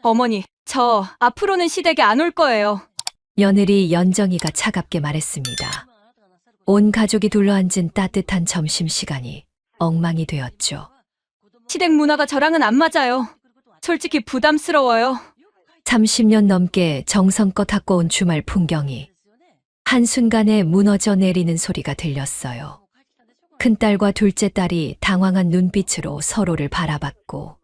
어머니, 저 앞으로는 시댁에 안 올 거예요. 며느리 연정이가 차갑게 말했습니다. 온 가족이 둘러앉은 따뜻한 점심시간이 엉망이 되었죠. 시댁 문화가 저랑은 안 맞아요. 솔직히 부담스러워요. 30년 넘게 정성껏 갖고 온 주말 풍경이 한순간에 무너져 내리는 소리가 들렸어요. 큰딸과 둘째 딸이 당황한 눈빛으로 서로를 바라봤고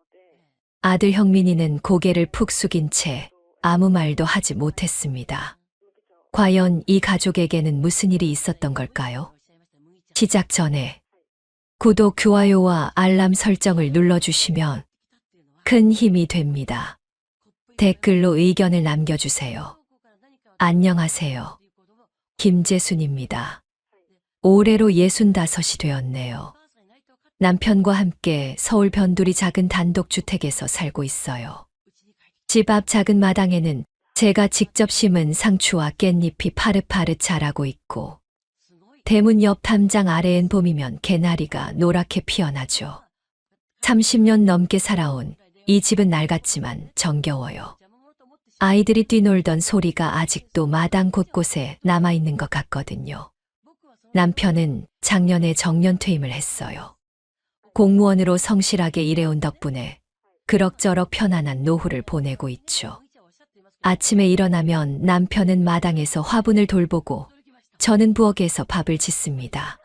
아들 형민이는 고개를 푹 숙인 채 아무 말도 하지 못했습니다. 과연 이 가족에게는 무슨 일이 있었던 걸까요? 시작 전에 구독, 좋아요와 알람 설정을 눌러주시면 큰 힘이 됩니다. 댓글로 의견을 남겨주세요. 안녕하세요. 김재순입니다. 올해로 65이 되었네요. 남편과 함께 서울 변두리 작은 단독주택에서 살고 있어요. 집 앞 작은 마당에는 제가 직접 심은 상추와 깻잎이 파릇파릇 자라고 있고 대문 옆 담장 아래엔 봄이면 개나리가 노랗게 피어나죠. 30년 넘게 살아온 이 집은 낡았지만 정겨워요. 아이들이 뛰놀던 소리가 아직도 마당 곳곳에 남아있는 것 같거든요. 남편은 작년에 정년퇴임을 했어요. 공무원으로 성실하게 일해온 덕분에 그럭저럭 편안한 노후를 보내고 있죠. 아침에 일어나면 남편은 마당에서 화분을 돌보고 저는 부엌에서 밥을 짓습니다.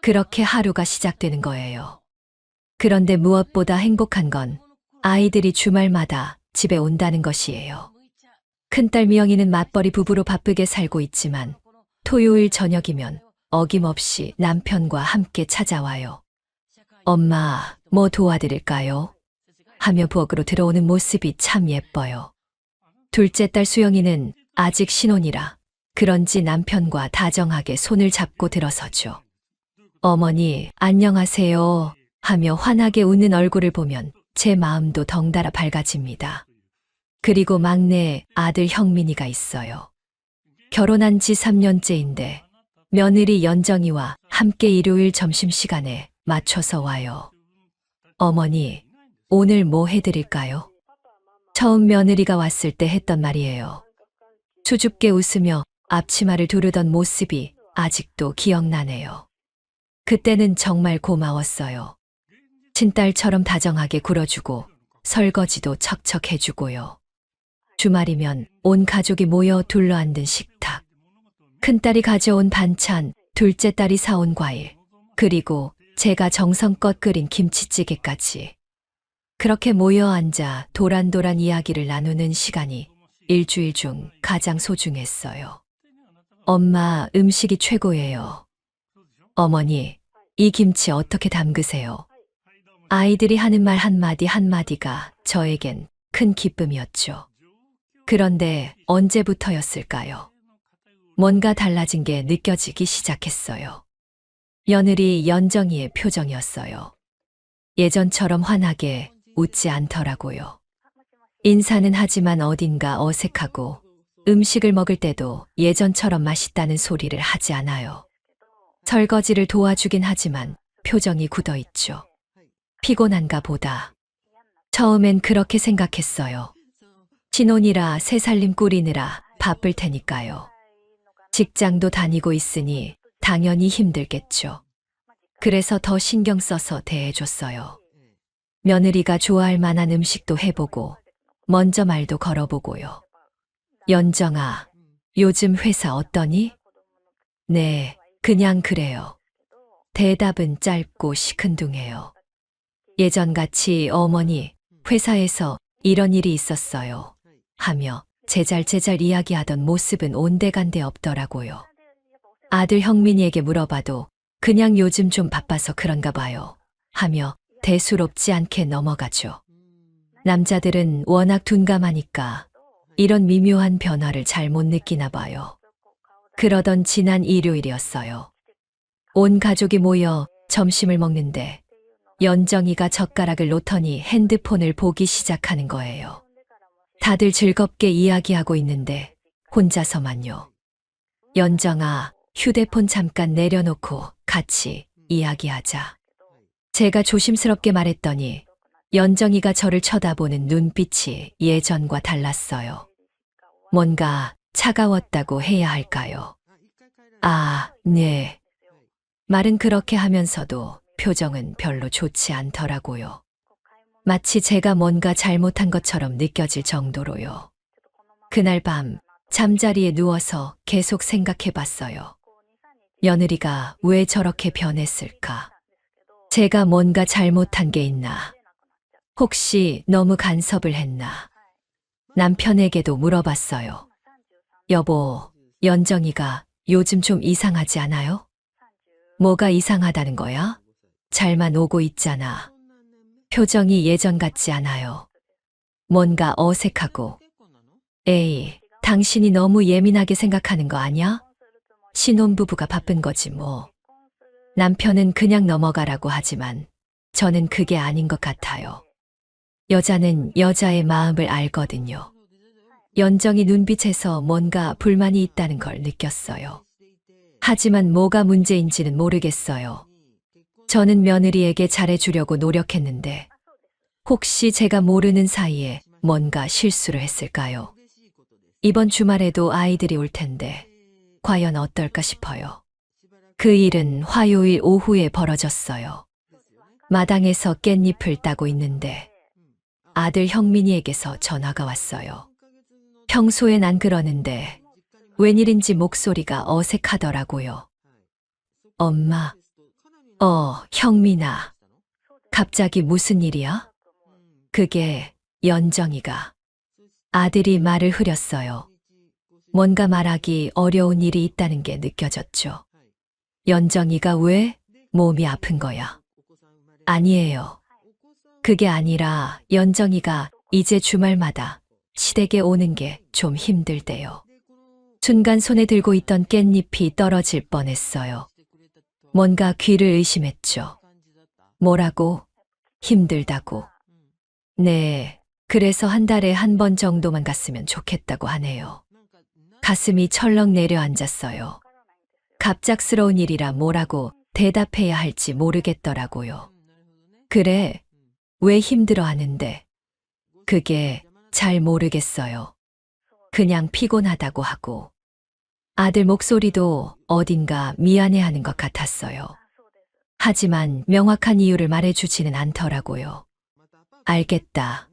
그렇게 하루가 시작되는 거예요. 그런데 무엇보다 행복한 건 아이들이 주말마다 집에 온다는 것이에요. 큰딸 미영이는 맞벌이 부부로 바쁘게 살고 있지만 토요일 저녁이면 어김없이 남편과 함께 찾아와요. 엄마, 뭐 도와드릴까요? 하며 부엌으로 들어오는 모습이 참 예뻐요. 둘째 딸 수영이는 아직 신혼이라 그런지 남편과 다정하게 손을 잡고 들어서죠. 어머니, 안녕하세요. 하며 환하게 웃는 얼굴을 보면 제 마음도 덩달아 밝아집니다. 그리고 막내 아들 형민이가 있어요. 결혼한 지 3년째인데 며느리 연정이와 함께 일요일 점심시간에 맞춰서 와요. 어머니, 오늘 뭐 해드릴까요? 처음 며느리가 왔을 때 했던 말이에요. 수줍게 웃으며 앞치마를 두르던 모습이 아직도 기억나네요. 그때는 정말 고마웠어요. 친딸처럼 다정하게 굴어주고 설거지도 척척 해주고요. 주말이면 온 가족이 모여 둘러앉은 식탁. 큰딸이 가져온 반찬, 둘째 딸이 사온 과일, 그리고 제가 정성껏 끓인 김치찌개까지. 그렇게 모여 앉아 도란도란 이야기를 나누는 시간이 일주일 중 가장 소중했어요. 엄마, 음식이 최고예요. 어머니, 이 김치 어떻게 담그세요? 아이들이 하는 말 한마디 한마디가 저에겐 큰 기쁨이었죠. 그런데 언제부터였을까요? 뭔가 달라진 게 느껴지기 시작했어요. 며느리 연정이의 표정이었어요. 예전처럼 환하게 웃지 않더라고요. 인사는 하지만 어딘가 어색하고 음식을 먹을 때도 예전처럼 맛있다는 소리를 하지 않아요. 설거지를 도와주긴 하지만 표정이 굳어 있죠. 피곤한가 보다. 처음엔 그렇게 생각했어요. 신혼이라 새살림 꾸리느라 바쁠 테니까요. 직장도 다니고 있으니 당연히 힘들겠죠. 그래서 더 신경 써서 대해줬어요. 며느리가 좋아할 만한 음식도 해보고 먼저 말도 걸어보고요. 연정아, 요즘 회사 어떠니? 네, 그냥 그래요. 대답은 짧고 시큰둥해요. 예전같이 어머니, 회사에서 이런 일이 있었어요. 하며 제잘제잘 이야기하던 모습은 온데간데 없더라고요. 아들 형민이에게 물어봐도 그냥 요즘 좀 바빠서 그런가 봐요. 하며 대수롭지 않게 넘어가죠. 남자들은 워낙 둔감하니까 이런 미묘한 변화를 잘 못 느끼나 봐요. 그러던 지난 일요일이었어요. 온 가족이 모여 점심을 먹는데 연정이가 젓가락을 놓더니 핸드폰을 보기 시작하는 거예요. 다들 즐겁게 이야기하고 있는데 혼자서만요. 연정아, 휴대폰 잠깐 내려놓고 같이 이야기하자. 제가 조심스럽게 말했더니 연정이가 저를 쳐다보는 눈빛이 예전과 달랐어요. 뭔가 차가웠다고 해야 할까요? 아, 네. 말은 그렇게 하면서도 표정은 별로 좋지 않더라고요. 마치 제가 뭔가 잘못한 것처럼 느껴질 정도로요. 그날 밤 잠자리에 누워서 계속 생각해 봤어요. 며느리가 왜 저렇게 변했을까? 제가 뭔가 잘못한 게 있나? 혹시 너무 간섭을 했나? 남편에게도 물어봤어요. 여보, 연정이가 요즘 좀 이상하지 않아요? 뭐가 이상하다는 거야? 잘만 오고 있잖아. 표정이 예전 같지 않아요. 뭔가 어색하고. 에이, 당신이 너무 예민하게 생각하는 거 아니야? 신혼부부가 바쁜 거지 뭐. 남편은 그냥 넘어가라고 하지만 저는 그게 아닌 것 같아요. 여자는 여자의 마음을 알거든요. 연정이 눈빛에서 뭔가 불만이 있다는 걸 느꼈어요. 하지만 뭐가 문제인지는 모르겠어요. 저는 며느리에게 잘해주려고 노력했는데 혹시 제가 모르는 사이에 뭔가 실수를 했을까요? 이번 주말에도 아이들이 올 텐데 과연 어떨까 싶어요. 그 일은 화요일 오후에 벌어졌어요. 마당에서 깻잎을 따고 있는데 아들 형민이에게서 전화가 왔어요. 평소엔 안 그러는데 웬일인지 목소리가 어색하더라고요. 엄마, 형민아, 갑자기 무슨 일이야? 그게 연정이가. 아들이 말을 흐렸어요. 뭔가 말하기 어려운 일이 있다는 게 느껴졌죠. 연정이가 왜 몸이 아픈 거야? 아니에요. 그게 아니라 연정이가 이제 주말마다 시댁에 오는 게 좀 힘들대요. 순간 손에 들고 있던 깻잎이 떨어질 뻔했어요. 뭔가 귀를 의심했죠. 뭐라고? 힘들다고. 네, 그래서 한 달에 한 번 정도만 갔으면 좋겠다고 하네요. 가슴이 철렁 내려앉았어요. 갑작스러운 일이라 뭐라고 대답해야 할지 모르겠더라고요. 그래, 왜 힘들어 하는데? 그게 잘 모르겠어요. 그냥 피곤하다고 하고. 아들 목소리도 어딘가 미안해하는 것 같았어요. 하지만 명확한 이유를 말해주지는 않더라고요. 알겠다.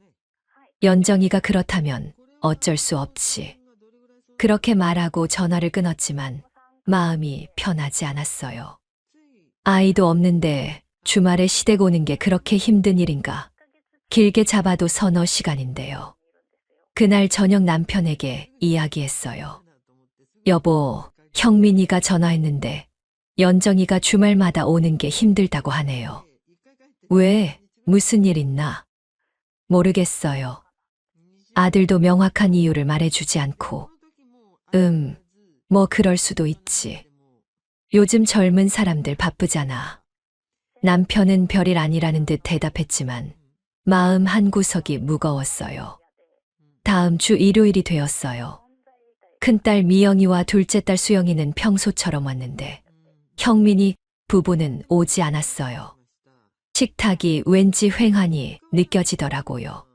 연정이가 그렇다면 어쩔 수 없지. 그렇게 말하고 전화를 끊었지만 마음이 편하지 않았어요. 아이도 없는데 주말에 시댁 오는 게 그렇게 힘든 일인가? 길게 잡아도 서너 시간인데요. 그날 저녁 남편에게 이야기했어요. 여보, 형민이가 전화했는데 연정이가 주말마다 오는 게 힘들다고 하네요. 왜? 무슨 일 있나? 모르겠어요. 아들도 명확한 이유를 말해주지 않고. 뭐 그럴 수도 있지. 요즘 젊은 사람들 바쁘잖아. 남편은 별일 아니라는 듯 대답했지만 마음 한구석이 무거웠어요. 다음 주 일요일이 되었어요. 큰딸 미영이와 둘째 딸 수영이는 평소처럼 왔는데 형민이 부부는 오지 않았어요. 식탁이 왠지 휑하니 느껴지더라고요.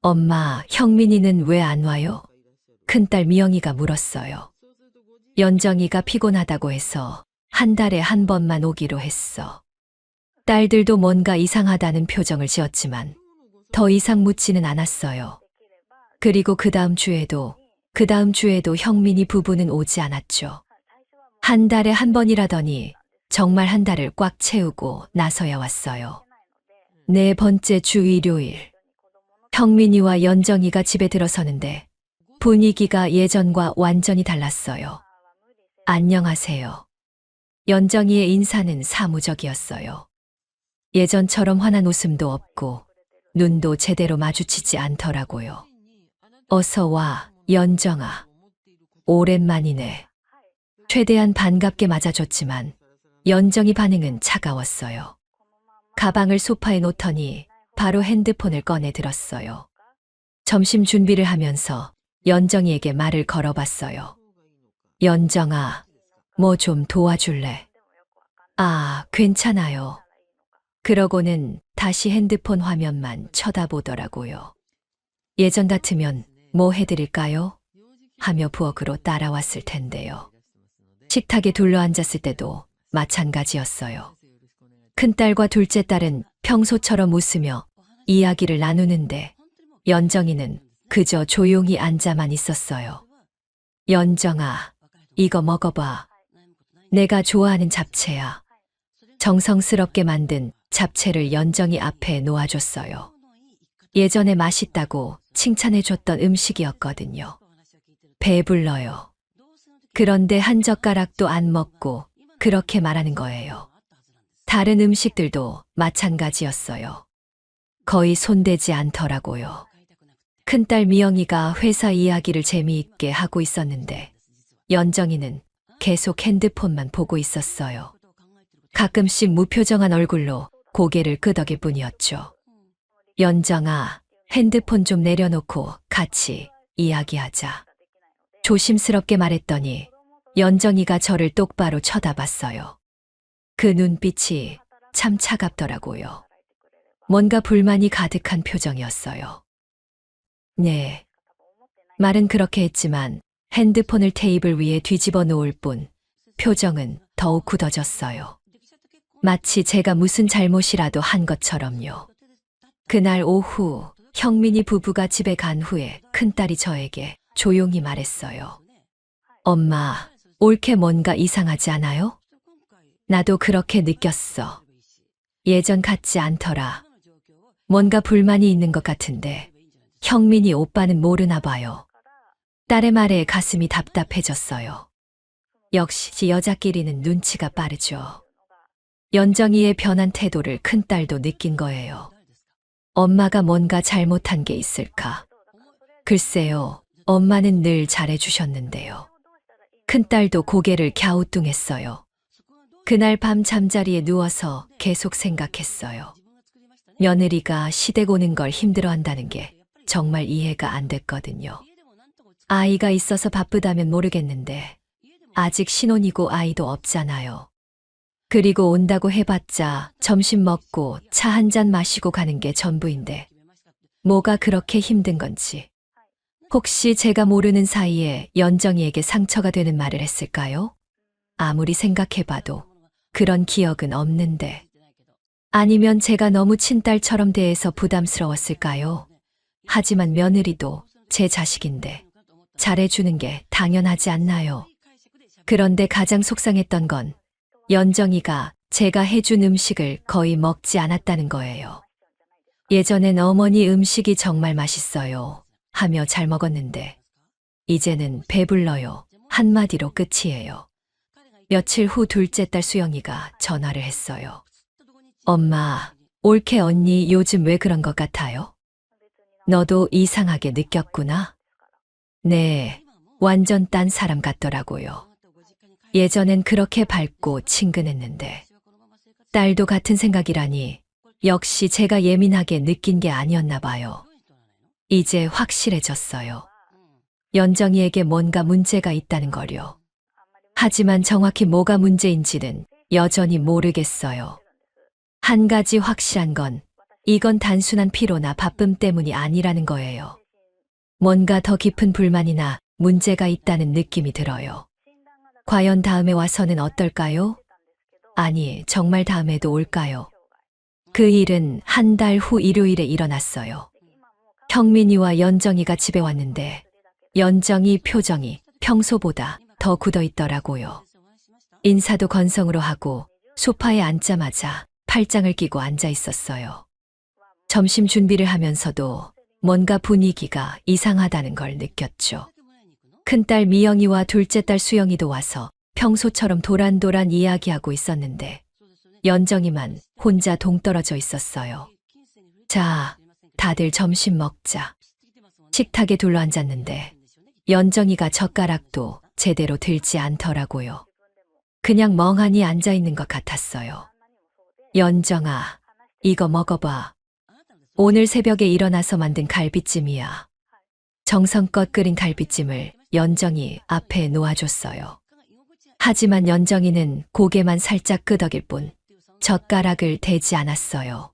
엄마, 형민이는 왜 안 와요? 큰딸 미영이가 물었어요. 연정이가 피곤하다고 해서 한 달에 한 번만 오기로 했어. 딸들도 뭔가 이상하다는 표정을 지었지만 더 이상 묻지는 않았어요. 그리고 그 다음 주에도 형민이 부부는 오지 않았죠. 한 달에 한 번이라더니 정말 한 달을 꽉 채우고 나서야 왔어요. 네 번째 주 일요일. 형민이와 연정이가 집에 들어서는데 분위기가 예전과 완전히 달랐어요. 안녕하세요. 연정이의 인사는 사무적이었어요. 예전처럼 환한 웃음도 없고 눈도 제대로 마주치지 않더라고요. 어서 와, 연정아. 오랜만이네. 최대한 반갑게 맞아줬지만 연정이 반응은 차가웠어요. 가방을 소파에 놓더니 바로 핸드폰을 꺼내 들었어요. 점심 준비를 하면서 연정이에게 말을 걸어봤어요. 연정아, 뭐 좀 도와줄래? 아, 괜찮아요. 그러고는 다시 핸드폰 화면만 쳐다보더라고요. 예전 같으면 뭐 해드릴까요? 하며 부엌으로 따라왔을 텐데요. 식탁에 둘러앉았을 때도 마찬가지였어요. 큰딸과 둘째 딸은 평소처럼 웃으며 이야기를 나누는데 연정이는 그저 조용히 앉아만 있었어요. 연정아, 이거 먹어봐. 내가 좋아하는 잡채야. 정성스럽게 만든 잡채를 연정이 앞에 놓아줬어요. 예전에 맛있다고 칭찬해줬던 음식이었거든요. 배불러요. 그런데 한 젓가락도 안 먹고 그렇게 말하는 거예요. 다른 음식들도 마찬가지였어요. 거의 손대지 않더라고요. 큰딸 미영이가 회사 이야기를 재미있게 하고 있었는데 연정이는 계속 핸드폰만 보고 있었어요. 가끔씩 무표정한 얼굴로 고개를 끄덕일 뿐이었죠. 연정아, 핸드폰 좀 내려놓고 같이 이야기하자. 조심스럽게 말했더니 연정이가 저를 똑바로 쳐다봤어요. 그 눈빛이 참 차갑더라고요. 뭔가 불만이 가득한 표정이었어요. 네. 말은 그렇게 했지만 핸드폰을 테이블 위에 뒤집어 놓을 뿐 표정은 더욱 굳어졌어요. 마치 제가 무슨 잘못이라도 한 것처럼요. 그날 오후 형민이 부부가 집에 간 후에 큰딸이 저에게 조용히 말했어요. 엄마, 올케 뭔가 이상하지 않아요? 나도 그렇게 느꼈어. 예전 같지 않더라. 뭔가 불만이 있는 것 같은데 형민이 오빠는 모르나 봐요. 딸의 말에 가슴이 답답해졌어요. 역시 여자끼리는 눈치가 빠르죠. 연정이의 변한 태도를 큰딸도 느낀 거예요. 엄마가 뭔가 잘못한 게 있을까? 글쎄요, 엄마는 늘 잘해주셨는데요. 큰딸도 고개를 갸우뚱했어요. 그날 밤 잠자리에 누워서 계속 생각했어요. 며느리가 시댁 오는 걸 힘들어한다는 게 정말 이해가 안 됐거든요. 아이가 있어서 바쁘다면 모르겠는데 아직 신혼이고 아이도 없잖아요. 그리고 온다고 해봤자 점심 먹고 차 한 잔 마시고 가는 게 전부인데 뭐가 그렇게 힘든 건지. 혹시 제가 모르는 사이에 연정이에게 상처가 되는 말을 했을까요? 아무리 생각해봐도 그런 기억은 없는데. 아니면 제가 너무 친딸처럼 대해서 부담스러웠을까요? 하지만 며느리도 제 자식인데 잘해주는 게 당연하지 않나요? 그런데 가장 속상했던 건 연정이가 제가 해준 음식을 거의 먹지 않았다는 거예요. 예전엔 어머니 음식이 정말 맛있어요 하며 잘 먹었는데 이제는 배불러요 한마디로 끝이에요. 며칠 후 둘째 딸 수영이가 전화를 했어요. 엄마, 올케 언니 요즘 왜 그런 것 같아요? 너도 이상하게 느꼈구나? 네, 완전 딴 사람 같더라고요. 예전엔 그렇게 밝고 친근했는데 딸도 같은 생각이라니 역시 제가 예민하게 느낀 게 아니었나 봐요. 이제 확실해졌어요. 연정이에게 뭔가 문제가 있다는 걸요. 하지만 정확히 뭐가 문제인지는 여전히 모르겠어요. 한 가지 확실한 건 이건 단순한 피로나 바쁨 때문이 아니라는 거예요. 뭔가 더 깊은 불만이나 문제가 있다는 느낌이 들어요. 과연 다음에 와서는 어떨까요? 아니, 정말 다음에도 올까요? 그 일은 한 달 후 일요일에 일어났어요. 형민이와 연정이가 집에 왔는데 연정이 표정이 평소보다 더 굳어 있더라고요. 인사도 건성으로 하고 소파에 앉자마자 팔짱을 끼고 앉아 있었어요. 점심 준비를 하면서도 뭔가 분위기가 이상하다는 걸 느꼈죠. 큰딸 미영이와 둘째 딸 수영이도 와서 평소처럼 도란도란 이야기하고 있었는데 연정이만 혼자 동떨어져 있었어요. 자, 다들 점심 먹자. 식탁에 둘러앉았는데 연정이가 젓가락도 제대로 들지 않더라고요. 그냥 멍하니 앉아 있는 것 같았어요. 연정아, 이거 먹어봐. 오늘 새벽에 일어나서 만든 갈비찜이야. 정성껏 끓인 갈비찜을 연정이 앞에 놓아줬어요. 하지만 연정이는 고개만 살짝 끄덕일 뿐 젓가락을 대지 않았어요.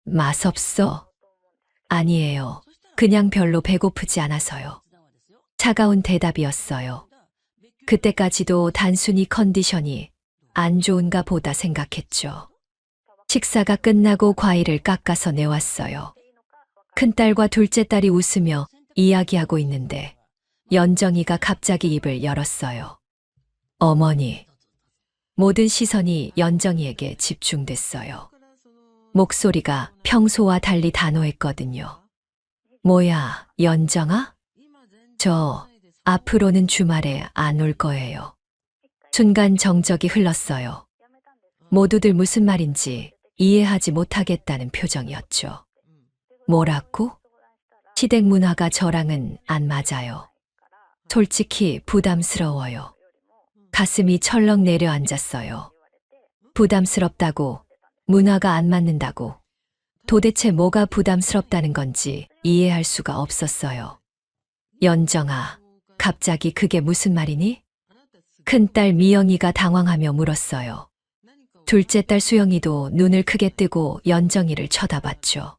맛없어. 아니에요. 그냥 별로 배고프지 않아서요. 차가운 대답이었어요. 그때까지도 단순히 컨디션이 안 좋은가 보다 생각했죠. 식사가 끝나고 과일을 깎아서 내왔어요. 큰딸과 둘째 딸이 웃으며 이야기하고 있는데 연정이가 갑자기 입을 열었어요. 어머니. 모든 시선이 연정이에게 집중됐어요. 목소리가 평소와 달리 단호했거든요. 뭐야, 연정아? 저 앞으로는 주말에 안 올 거예요. 순간 정적이 흘렀어요. 모두들 무슨 말인지 이해하지 못하겠다는 표정이었죠. 뭐라고? 시댁 문화가 저랑은 안 맞아요. 솔직히 부담스러워요. 가슴이 철렁 내려앉았어요. 부담스럽다고, 문화가 안 맞는다고. 도대체 뭐가 부담스럽다는 건지 이해할 수가 없었어요. 연정아, 갑자기 그게 무슨 말이니? 큰딸 미영이가 당황하며 물었어요. 둘째 딸 수영이도 눈을 크게 뜨고 연정이를 쳐다봤죠.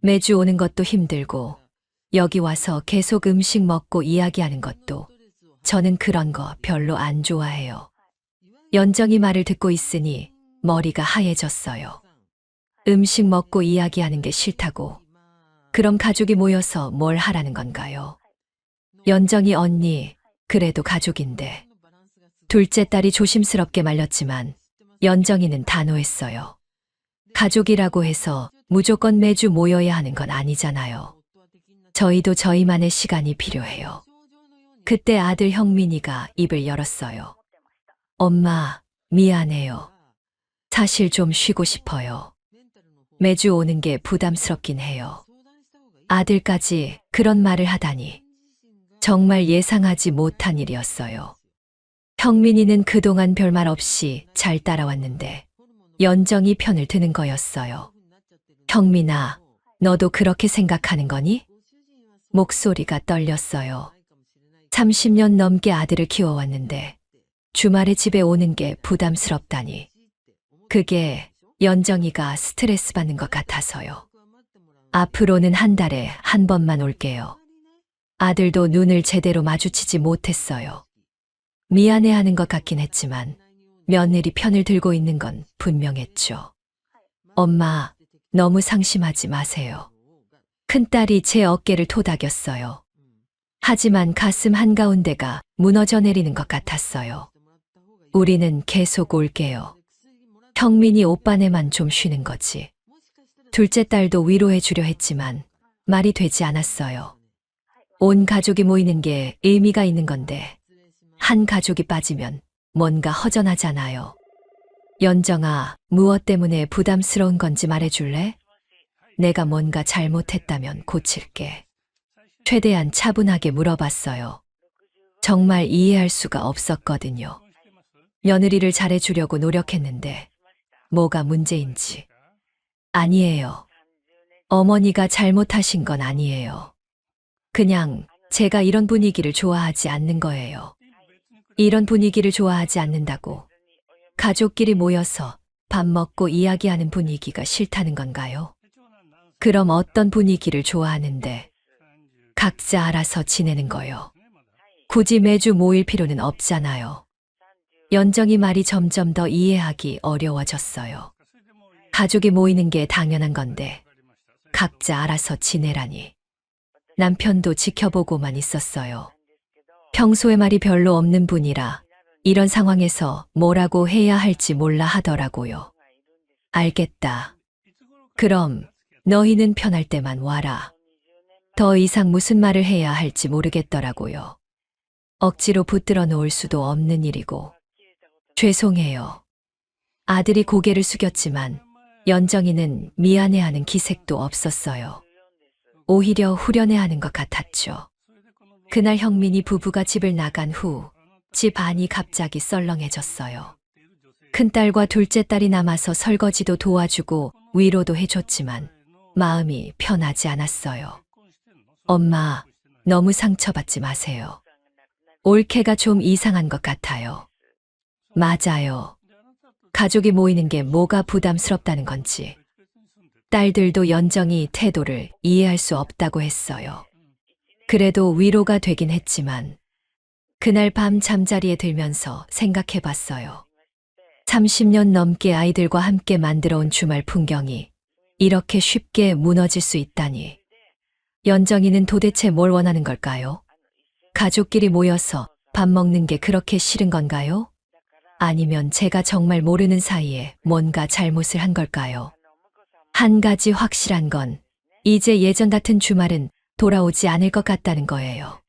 매주 오는 것도 힘들고 여기 와서 계속 음식 먹고 이야기하는 것도 저는 그런 거 별로 안 좋아해요. 연정이 말을 듣고 있으니 머리가 하얘졌어요. 음식 먹고 이야기하는 게 싫다고. 그럼 가족이 모여서 뭘 하라는 건가요? 연정이 언니, 그래도 가족인데. 둘째 딸이 조심스럽게 말렸지만 연정이는 단호했어요. 가족이라고 해서 무조건 매주 모여야 하는 건 아니잖아요. 저희도 저희만의 시간이 필요해요. 그때 아들 형민이가 입을 열었어요. 엄마, 미안해요. 사실 좀 쉬고 싶어요. 매주 오는 게 부담스럽긴 해요. 아들까지 그런 말을 하다니 정말 예상하지 못한 일이었어요. 형민이는 그동안 별말 없이 잘 따라왔는데 연정이 편을 드는 거였어요. 형민아, 너도 그렇게 생각하는 거니? 목소리가 떨렸어요. 30년 넘게 아들을 키워왔는데 주말에 집에 오는 게 부담스럽다니. 그게 연정이가 스트레스 받는 것 같아서요. 앞으로는 한 달에 한 번만 올게요. 아들도 눈을 제대로 마주치지 못했어요. 미안해하는 것 같긴 했지만 며느리 편을 들고 있는 건 분명했죠. 엄마, 너무 상심하지 마세요. 큰딸이 제 어깨를 토닥였어요. 하지만 가슴 한가운데가 무너져 내리는 것 같았어요. 우리는 계속 올게요. 형민이 오빠네만 좀 쉬는 거지. 둘째 딸도 위로해 주려 했지만 말이 되지 않았어요. 온 가족이 모이는 게 의미가 있는 건데 한 가족이 빠지면 뭔가 허전하잖아요. 연정아, 무엇 때문에 부담스러운 건지 말해줄래? 내가 뭔가 잘못했다면 고칠게. 최대한 차분하게 물어봤어요. 정말 이해할 수가 없었거든요. 며느리를 잘해주려고 노력했는데 뭐가 문제인지. 아니에요. 어머니가 잘못하신 건 아니에요. 그냥 제가 이런 분위기를 좋아하지 않는 거예요. 이런 분위기를 좋아하지 않는다고 가족끼리 모여서 밥 먹고 이야기하는 분위기가 싫다는 건가요? 그럼 어떤 분위기를 좋아하는데 각자 알아서 지내는 거요. 굳이 매주 모일 필요는 없잖아요. 연정이 말이 점점 더 이해하기 어려워졌어요. 가족이 모이는 게 당연한 건데 각자 알아서 지내라니. 남편도 지켜보고만 있었어요. 평소에 말이 별로 없는 분이라 이런 상황에서 뭐라고 해야 할지 몰라 하더라고요. 알겠다. 그럼 너희는 편할 때만 와라. 더 이상 무슨 말을 해야 할지 모르겠더라고요. 억지로 붙들어 놓을 수도 없는 일이고. 죄송해요. 아들이 고개를 숙였지만 연정이는 미안해하는 기색도 없었어요. 오히려 후련해하는 것 같았죠. 그날 형민이 부부가 집을 나간 후 집 안이 갑자기 썰렁해졌어요. 큰딸과 둘째 딸이 남아서 설거지도 도와주고 위로도 해줬지만 마음이 편하지 않았어요. 엄마, 너무 상처받지 마세요. 올케가 좀 이상한 것 같아요. 맞아요. 가족이 모이는 게 뭐가 부담스럽다는 건지. 딸들도 연정이 태도를 이해할 수 없다고 했어요. 그래도 위로가 되긴 했지만 그날 밤 잠자리에 들면서 생각해 봤어요. 30년 넘게 아이들과 함께 만들어 온 주말 풍경이 이렇게 쉽게 무너질 수 있다니. 연정이는 도대체 뭘 원하는 걸까요? 가족끼리 모여서 밥 먹는 게 그렇게 싫은 건가요? 아니면 제가 정말 모르는 사이에 뭔가 잘못을 한 걸까요? 한 가지 확실한 건 이제 예전 같은 주말은 돌아오지 않을 것 같다는 거예요.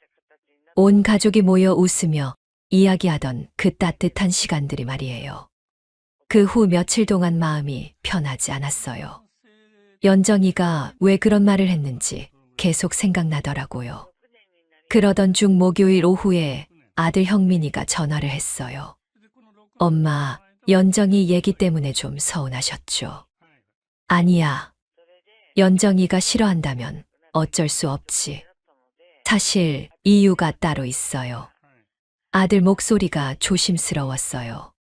온 가족이 모여 웃으며 이야기하던 그 따뜻한 시간들이 말이에요. 그 후 며칠 동안 마음이 편하지 않았어요. 연정이가 왜 그런 말을 했는지 계속 생각나더라고요. 그러던 중 목요일 오후에 아들 형민이가 전화를 했어요. 엄마, 연정이 얘기 때문에 좀 서운하셨죠? 아니야. 연정이가 싫어한다면 어쩔 수 없지. 사실 이유가 따로 있어요. 아들 목소리가 조심스러웠어요.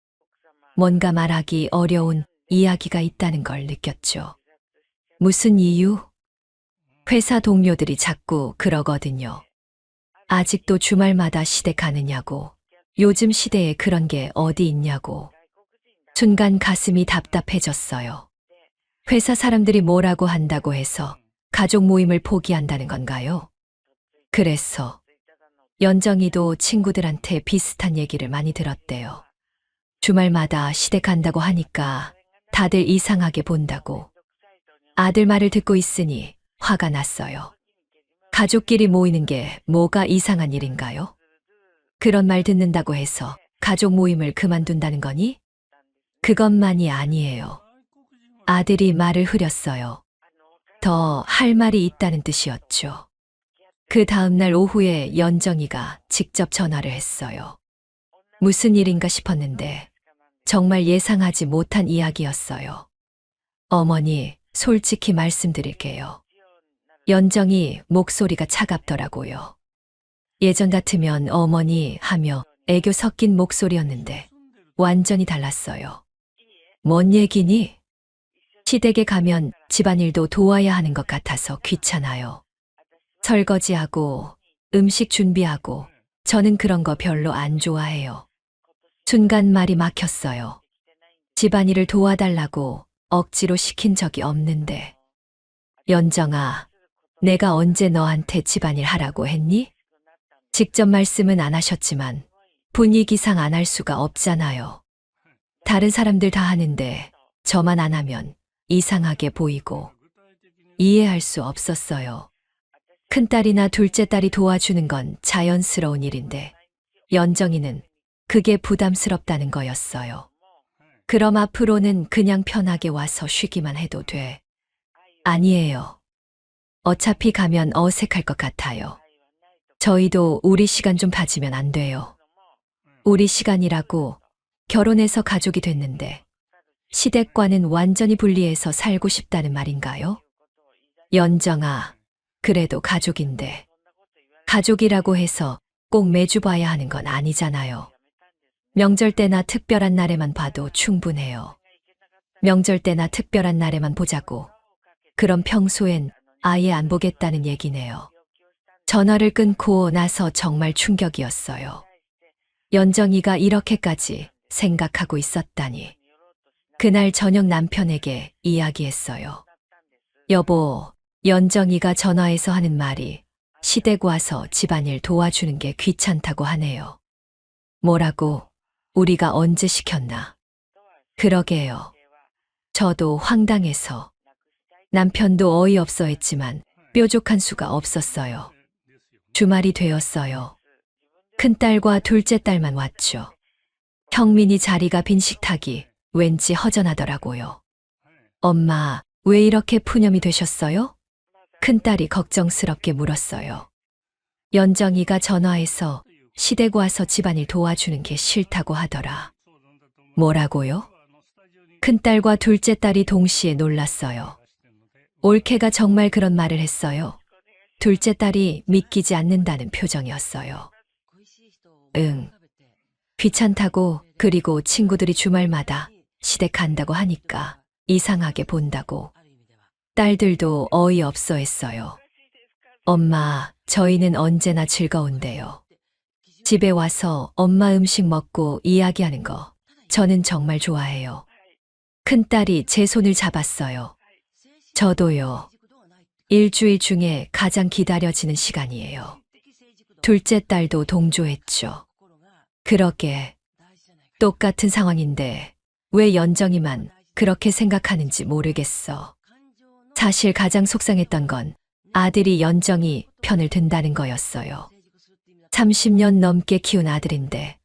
뭔가 말하기 어려운 이야기가 있다는 걸 느꼈죠. 무슨 이유? 회사 동료들이 자꾸 그러거든요. 아직도 주말마다 시댁 가느냐고, 요즘 시대에 그런 게 어디 있냐고. 순간 가슴이 답답해졌어요. 회사 사람들이 뭐라고 한다고 해서 가족 모임을 포기한다는 건가요? 그래서 연정이도 친구들한테 비슷한 얘기를 많이 들었대요. 주말마다 시댁 간다고 하니까 다들 이상하게 본다고. 아들 말을 듣고 있으니 화가 났어요. 가족끼리 모이는 게 뭐가 이상한 일인가요? 그런 말 듣는다고 해서 가족 모임을 그만둔다는 거니? 그것만이 아니에요. 아들이 말을 흐렸어요. 더 할 말이 있다는 뜻이었죠. 그 다음날 오후에 연정이가 직접 전화를 했어요. 무슨 일인가 싶었는데 정말 예상하지 못한 이야기였어요. 어머니, 솔직히 말씀드릴게요. 연정이 목소리가 차갑더라고요. 예전 같으면 어머니 하며 애교 섞인 목소리였는데 완전히 달랐어요. 뭔 얘기니? 시댁에 가면 집안일도 도와야 하는 것 같아서 귀찮아요. 설거지하고 음식 준비하고 저는 그런 거 별로 안 좋아해요. 순간 말이 막혔어요. 집안일을 도와달라고 억지로 시킨 적이 없는데. 연정아, 내가 언제 너한테 집안일 하라고 했니? 직접 말씀은 안 하셨지만 분위기상 안 할 수가 없잖아요. 다른 사람들 다 하는데 저만 안 하면 이상하게 보이고 이해할 수 없었어요. 큰딸이나 둘째 딸이 도와주는 건 자연스러운 일인데 연정이는 그게 부담스럽다는 거였어요. 그럼 앞으로는 그냥 편하게 와서 쉬기만 해도 돼. 아니에요. 어차피 가면 어색할 것 같아요. 저희도 우리 시간 좀 가지면 안 돼요. 우리 시간이라고 결혼해서 가족이 됐는데 시댁과는 완전히 분리해서 살고 싶다는 말인가요? 연정아, 그래도 가족인데 가족이라고 해서 꼭 매주 봐야 하는 건 아니잖아요. 명절 때나 특별한 날에만 봐도 충분해요. 명절 때나 특별한 날에만 보자고. 그럼 평소엔 아예 안 보겠다는 얘기네요. 전화를 끊고 나서 정말 충격이었어요. 연정이가 이렇게까지 생각하고 있었다니. 그날 저녁 남편에게 이야기했어요. 여보, 연정이가 전화해서 하는 말이 시댁 와서 집안일 도와주는 게 귀찮다고 하네요. 뭐라고? 우리가 언제 시켰나? 그러게요. 저도 황당해서 남편도 어이없어 했지만 뾰족한 수가 없었어요. 주말이 되었어요. 큰딸과 둘째 딸만 왔죠. 형민이 자리가 빈 식탁이 왠지 허전하더라고요. 엄마, 왜 이렇게 푸념이 되셨어요? 큰딸이 걱정스럽게 물었어요. 연정이가 전화해서 시댁 와서 집안일 도와주는 게 싫다고 하더라. 뭐라고요? 큰딸과 둘째 딸이 동시에 놀랐어요. 올케가 정말 그런 말을 했어요. 둘째 딸이 믿기지 않는다는 표정이었어요. 응. 귀찮다고, 그리고 친구들이 주말마다 시댁 간다고 하니까 이상하게 본다고. 딸들도 어이없어 했어요. 엄마, 저희는 언제나 즐거운데요. 집에 와서 엄마 음식 먹고 이야기하는 거 저는 정말 좋아해요. 큰딸이 제 손을 잡았어요. 저도요. 일주일 중에 가장 기다려지는 시간이에요. 둘째 딸도 동조했죠. 그러게 똑같은 상황인데 왜 연정이만 그렇게 생각하는지 모르겠어. 사실 가장 속상했던 건 아들이 연정이 편을 든다는 거였어요. 30년 넘게 키운 아들인데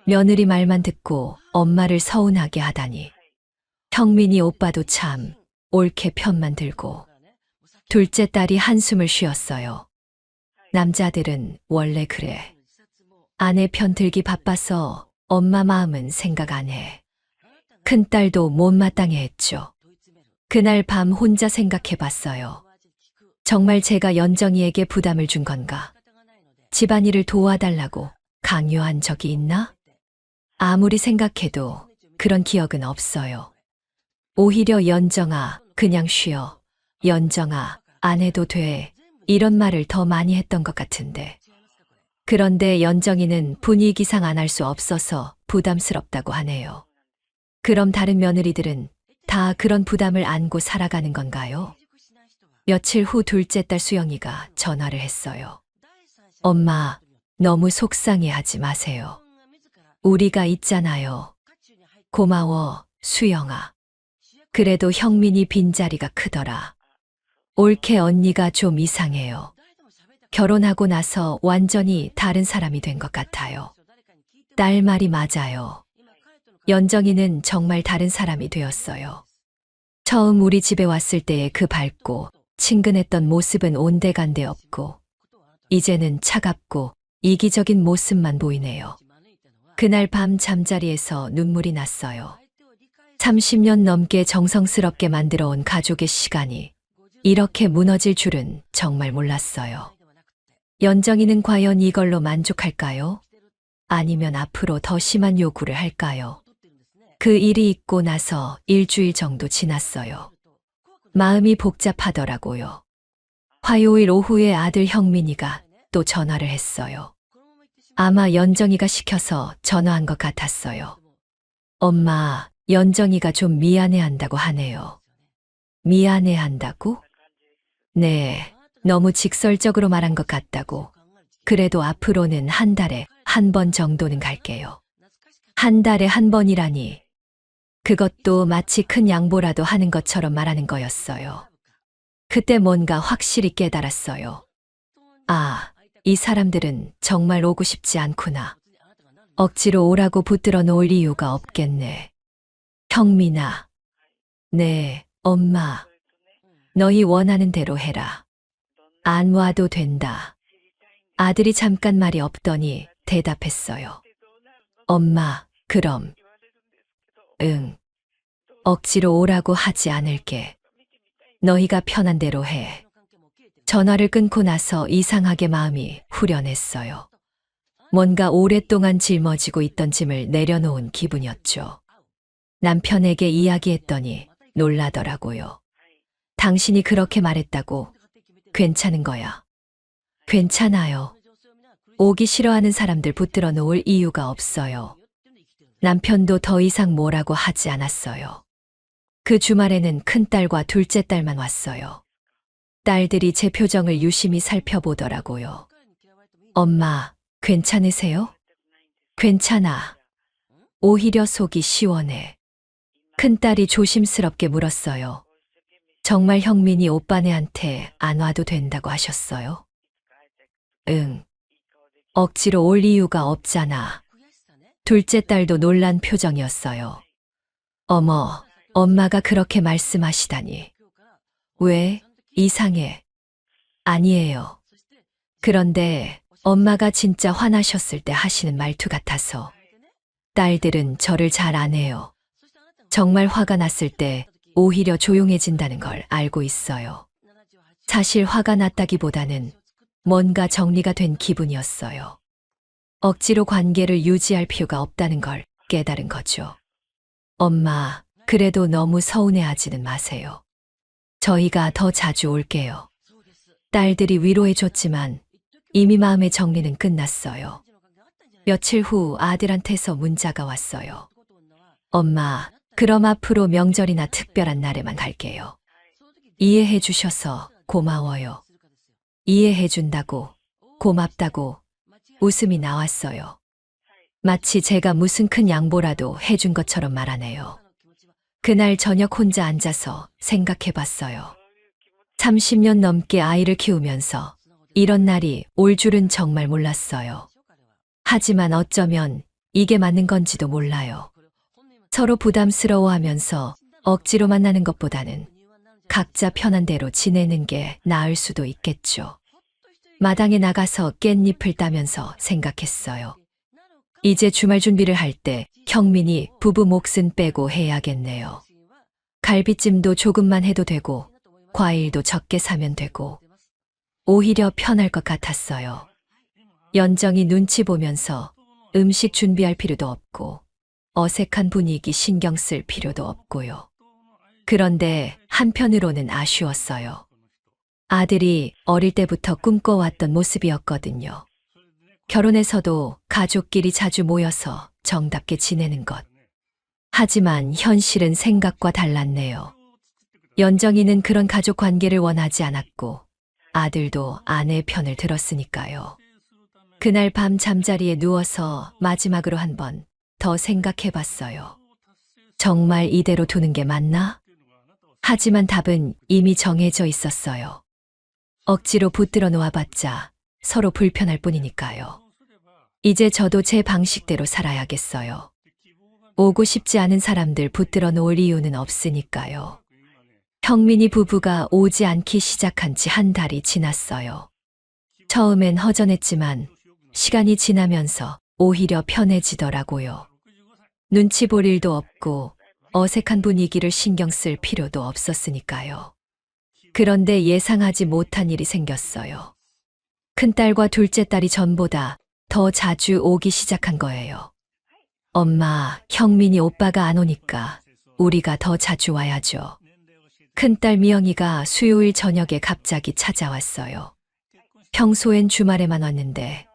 며느리 말만 듣고 엄마를 서운하게 하다니. 형민이 오빠도 참 옳게 편만 들고. 둘째 딸이 한숨을 쉬었어요. 남자들은 원래 그래. 아내 편 들기 바빠서 엄마 마음은 생각 안 해. 큰딸도 못마땅해 했죠. 그날 밤 혼자 생각해 봤어요. 정말 제가 연정이에게 부담을 준 건가? 집안일을 도와달라고 강요한 적이 있나? 아무리 생각해도 그런 기억은 없어요. 오히려 연정아, 그냥 쉬어. 연정아, 안 해도 돼. 이런 말을 더 많이 했던 것 같은데. 그런데 연정이는 분위기상 안 할 수 없어서 부담스럽다고 하네요. 그럼 다른 며느리들은 다 그런 부담을 안고 살아가는 건가요? 며칠 후 둘째 딸 수영이가 전화를 했어요. 엄마, 너무 속상해 하지 마세요. 우리가 있잖아요. 고마워, 수영아. 그래도 형민이 빈자리가 크더라. 올케 언니가 좀 이상해요. 결혼하고 나서 완전히 다른 사람이 된 것 같아요. 딸 말이 맞아요. 연정이는 정말 다른 사람이 되었어요. 처음 우리 집에 왔을 때의 그 밝고 친근했던 모습은 온데간데 없고 이제는 차갑고 이기적인 모습만 보이네요. 그날 밤 잠자리에서 눈물이 났어요. 30년 넘게 정성스럽게 만들어 온 가족의 시간이 이렇게 무너질 줄은 정말 몰랐어요. 연정이는 과연 이걸로 만족할까요? 아니면 앞으로 더 심한 요구를 할까요? 그 일이 있고 나서 일주일 정도 지났어요. 마음이 복잡하더라고요. 화요일 오후에 아들 형민이가 또 전화를 했어요. 아마 연정이가 시켜서 전화한 것 같았어요. 엄마, 연정이가 좀 미안해한다고 하네요. 미안해한다고? 네, 너무 직설적으로 말한 것 같다고. 그래도 앞으로는 한 달에 한 번 정도는 갈게요. 한 달에 한 번이라니. 그것도 마치 큰 양보라도 하는 것처럼 말하는 거였어요. 그때 뭔가 확실히 깨달았어요. 아, 이 사람들은 정말 오고 싶지 않구나. 억지로 오라고 붙들어 놓을 이유가 없겠네. 형민아. 네, 엄마. 너희 원하는 대로 해라. 안 와도 된다. 아들이 잠깐 말이 없더니 대답했어요. 엄마, 그럼. 응. 억지로 오라고 하지 않을게. 너희가 편한 대로 해. 전화를 끊고 나서 이상하게 마음이 후련했어요. 뭔가 오랫동안 짊어지고 있던 짐을 내려놓은 기분이었죠. 남편에게 이야기했더니 놀라더라고요. 당신이 그렇게 말했다고. 괜찮은 거야. 괜찮아요. 오기 싫어하는 사람들 붙들어 놓을 이유가 없어요. 남편도 더 이상 뭐라고 하지 않았어요. 그 주말에는 큰딸과 둘째 딸만 왔어요. 딸들이 제 표정을 유심히 살펴보더라고요. 엄마, 괜찮으세요? 괜찮아. 오히려 속이 시원해. 큰딸이 조심스럽게 물었어요. 정말 형민이 오빠네한테 안 와도 된다고 하셨어요? 응. 억지로 올 이유가 없잖아. 둘째 딸도 놀란 표정이었어요. 어머, 엄마가 그렇게 말씀하시다니. 왜? 이상해. 아니에요. 그런데 엄마가 진짜 화나셨을 때 하시는 말투 같아서. 딸들은 저를 잘 안 해요. 정말 화가 났을 때 오히려 조용해진다는 걸 알고 있어요. 사실 화가 났다기보다는 뭔가 정리가 된 기분이었어요. 억지로 관계를 유지할 필요가 없다는 걸 깨달은 거죠. 엄마, 그래도 너무 서운해하지는 마세요. 저희가 더 자주 올게요. 딸들이 위로해줬지만 이미 마음의 정리는 끝났어요. 며칠 후 아들한테서 문자가 왔어요. 엄마, 그럼 앞으로 명절이나 특별한 날에만 갈게요. 이해해 주셔서 고마워요. 이해해 준다고, 고맙다고 웃음이 나왔어요. 마치 제가 무슨 큰 양보라도 해준 것처럼 말하네요. 그날 저녁 혼자 앉아서 생각해 봤어요. 30년 넘게 아이를 키우면서 이런 날이 올 줄은 정말 몰랐어요. 하지만 어쩌면 이게 맞는 건지도 몰라요. 서로 부담스러워하면서 억지로 만나는 것보다는 각자 편한 대로 지내는 게 나을 수도 있겠죠. 마당에 나가서 깻잎을 따면서 생각했어요. 이제 주말 준비를 할 때 형민이 부부 몫은 빼고 해야겠네요. 갈비찜도 조금만 해도 되고 과일도 적게 사면 되고 오히려 편할 것 같았어요. 연정이 눈치 보면서 음식 준비할 필요도 없고 어색한 분위기 신경 쓸 필요도 없고요. 그런데 한편으로는 아쉬웠어요. 아들이 어릴 때부터 꿈꿔왔던 모습이었거든요. 결혼해서도 가족끼리 자주 모여서 정답게 지내는 것. 하지만 현실은 생각과 달랐네요. 연정이는 그런 가족 관계를 원하지 않았고 아들도 아내 편을 들었으니까요. 그날 밤 잠자리에 누워서 마지막으로 한 번 더 생각해 봤어요. 정말 이대로 두는 게 맞나? 하지만 답은 이미 정해져 있었어요. 억지로 붙들어 놓아봤자 서로 불편할 뿐이니까요. 이제 저도 제 방식대로 살아야겠어요. 오고 싶지 않은 사람들 붙들어 놓을 이유는 없으니까요. 형민이 부부가 오지 않기 시작한 지 한 달이 지났어요. 처음엔 허전했지만 시간이 지나면서 오히려 편해지더라고요. 눈치 볼 일도 없고 어색한 분위기를 신경 쓸 필요도 없었으니까요. 그런데 예상하지 못한 일이 생겼어요. 큰딸과 둘째 딸이 전보다 더 자주 오기 시작한 거예요. 엄마, 형민이 오빠가 안 오니까 우리가 더 자주 와야죠. 큰딸 미영이가 수요일 저녁에 갑자기 찾아왔어요. 평소엔 주말에만 왔는데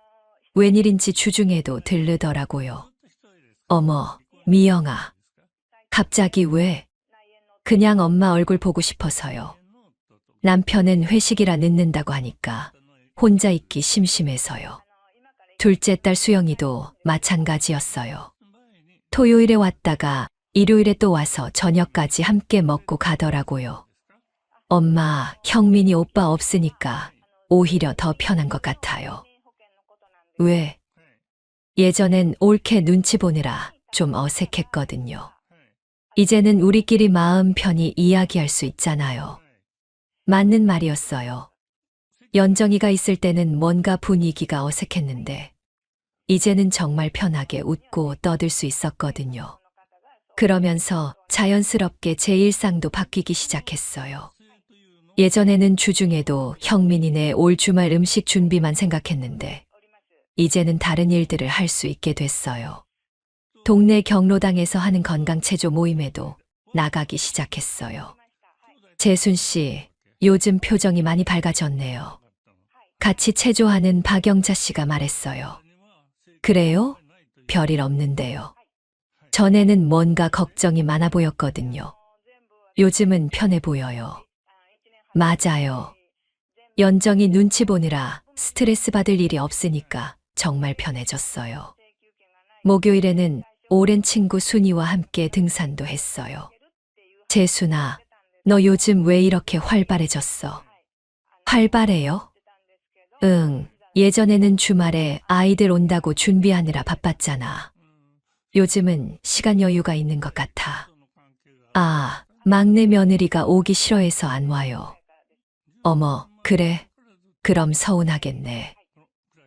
웬일인지 주중에도 들르더라고요. 어머, 미영아. 갑자기 왜? 그냥 엄마 얼굴 보고 싶어서요. 남편은 회식이라 늦는다고 하니까 혼자 있기 심심해서요. 둘째 딸 수영이도 마찬가지였어요. 토요일에 왔다가 일요일에 또 와서 저녁까지 함께 먹고 가더라고요. 엄마, 형민이 오빠 없으니까 오히려 더 편한 것 같아요. 왜? 예전엔 옳게 눈치 보느라 좀 어색했거든요. 이제는 우리끼리 마음 편히 이야기할 수 있잖아요. 맞는 말이었어요. 연정이가 있을 때는 뭔가 분위기가 어색했는데 이제는 정말 편하게 웃고 떠들 수 있었거든요. 그러면서 자연스럽게 제 일상도 바뀌기 시작했어요. 예전에는 주중에도 형민이네 올 주말 음식 준비만 생각했는데 이제는 다른 일들을 할 수 있게 됐어요. 동네 경로당에서 하는 건강체조 모임에도 나가기 시작했어요. 재순 씨, 요즘 표정이 많이 밝아졌네요. 같이 체조하는 박영자 씨가 말했어요. 그래요? 별일 없는데요. 전에는 뭔가 걱정이 많아 보였거든요. 요즘은 편해 보여요. 맞아요. 연정이 눈치 보느라 스트레스 받을 일이 없으니까 정말 편해졌어요. 목요일에는 오랜 친구 순이와 함께 등산도 했어요. 재순아, 너 요즘 왜 이렇게 활발해졌어? 활발해요? 응, 예전에는 주말에 아이들 온다고 준비하느라 바빴잖아. 요즘은 시간 여유가 있는 것 같아. 아, 막내 며느리가 오기 싫어해서 안 와요. 어머, 그래? 그럼 서운하겠네.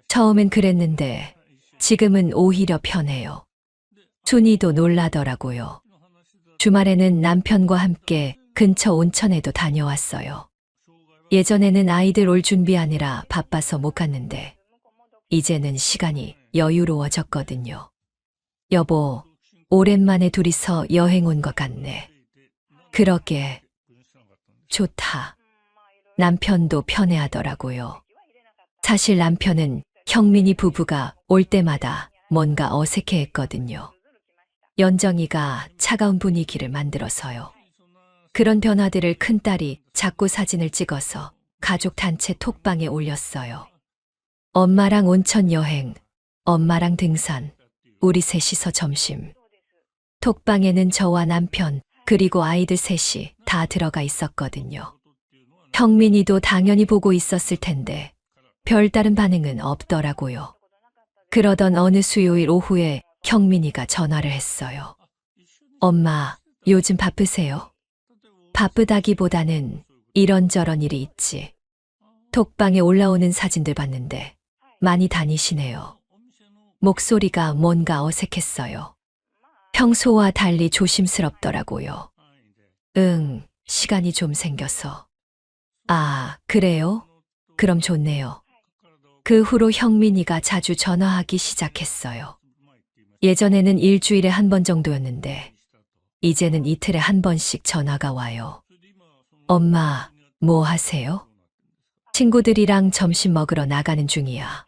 처음엔 그랬는데 지금은 오히려 편해요. 순이도 놀라더라고요. 주말에는 남편과 함께 근처 온천에도 다녀왔어요. 예전에는 아이들 올 준비하느라 바빠서 못 갔는데 이제는 시간이 여유로워졌거든요. 여보, 오랜만에 둘이서 여행 온 것 같네. 그러게. 좋다. 남편도 편해하더라고요. 사실 남편은 형민이 부부가 올 때마다 뭔가 어색해했거든요. 연정이가 차가운 분위기를 만들어서요. 그런 변화들을 큰딸이 자꾸 사진을 찍어서 가족 단체 톡방에 올렸어요. 엄마랑 온천 여행, 엄마랑 등산, 우리 셋이서 점심. 톡방에는 저와 남편, 그리고 아이들 셋이 다 들어가 있었거든요. 형민이도 당연히 보고 있었을 텐데 별다른 반응은 없더라고요. 그러던 어느 수요일 오후에 형민이가 전화를 했어요. 엄마, 요즘 바쁘세요? 바쁘다기보다는 이런저런 일이 있지. 톡방에 올라오는 사진들 봤는데 많이 다니시네요. 목소리가 뭔가 어색했어요. 평소와 달리 조심스럽더라고요. 응, 시간이 좀 생겨서. 아, 그래요? 그럼 좋네요. 그 후로 형민이가 자주 전화하기 시작했어요. 예전에는 일주일에 한 번 정도였는데, 이제는 이틀에 한 번씩 전화가 와요. 엄마, 뭐 하세요? 친구들이랑 점심 먹으러 나가는 중이야.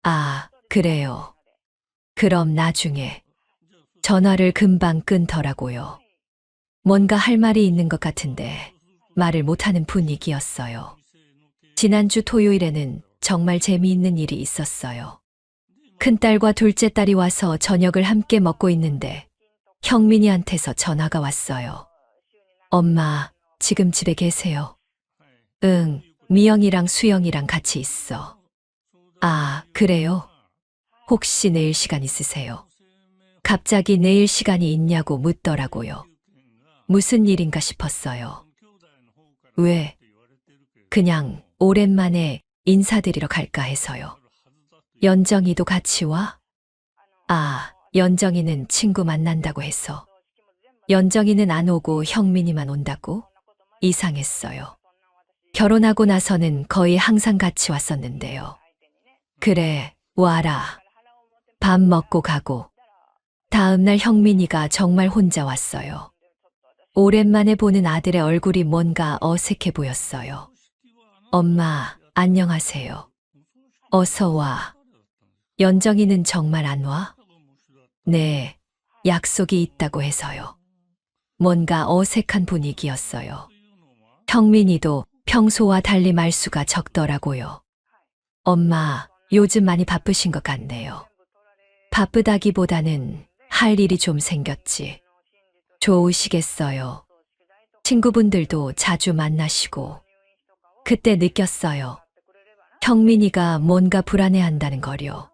아, 그래요. 그럼 나중에. 전화를 금방 끊더라고요. 뭔가 할 말이 있는 것 같은데 말을 못하는 분위기였어요. 지난주 토요일에는 정말 재미있는 일이 있었어요. 큰딸과 둘째 딸이 와서 저녁을 함께 먹고 있는데 형민이한테서 전화가 왔어요. 엄마, 지금 집에 계세요? 응, 미영이랑 수영이랑 같이 있어. 아, 그래요? 혹시 내일 시간 있으세요? 갑자기 내일 시간이 있냐고 묻더라고요. 무슨 일인가 싶었어요. 왜? 그냥 오랜만에 인사드리러 갈까 해서요. 연정이도 같이 와? 아, 연정이는 친구 만난다고 해서. 연정이는 안 오고 형민이만 온다고? 이상했어요. 결혼하고 나서는 거의 항상 같이 왔었는데요. 그래, 와라. 밥 먹고 가고. 다음날 형민이가 정말 혼자 왔어요. 오랜만에 보는 아들의 얼굴이 뭔가 어색해 보였어요. 엄마, 안녕하세요. 어서 와. 연정이는 정말 안 와? 네, 약속이 있다고 해서요. 뭔가 어색한 분위기였어요. 형민이도 평소와 달리 말수가 적더라고요. 엄마, 요즘 많이 바쁘신 것 같네요. 바쁘다기보다는 할 일이 좀 생겼지. 좋으시겠어요. 친구분들도 자주 만나시고. 그때 느꼈어요. 형민이가 뭔가 불안해한다는 거요.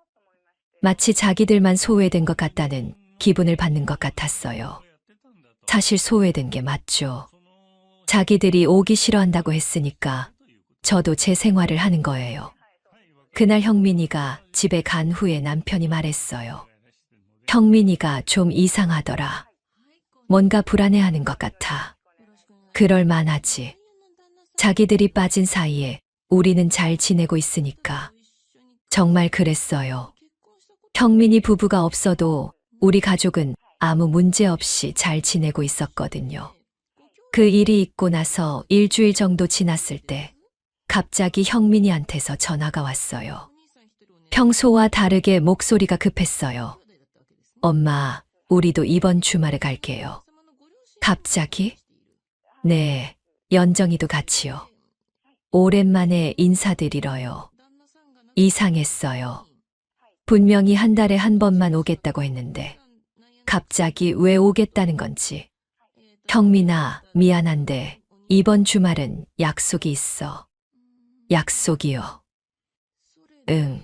마치 자기들만 소외된 것 같다는 기분을 받는 것 같았어요. 사실 소외된 게 맞죠. 자기들이 오기 싫어한다고 했으니까 저도 제 생활을 하는 거예요. 그날 형민이가 집에 간 후에 남편이 말했어요. 형민이가 좀 이상하더라. 뭔가 불안해하는 것 같아. 그럴 만하지. 자기들이 빠진 사이에 우리는 잘 지내고 있으니까. 정말 그랬어요. 형민이 부부가 없어도 우리 가족은 아무 문제 없이 잘 지내고 있었거든요. 그 일이 있고 나서 일주일 정도 지났을 때 갑자기 형민이한테서 전화가 왔어요. 평소와 다르게 목소리가 급했어요. 엄마, 우리도 이번 주말에 갈게요. 갑자기? 네, 연정이도 같이요. 오랜만에 인사드리러요. 이상했어요. 분명히 한 달에 한 번만 오겠다고 했는데 갑자기 왜 오겠다는 건지. 형민아, 미안한데 이번 주말은 약속이 있어. 약속이요. 응.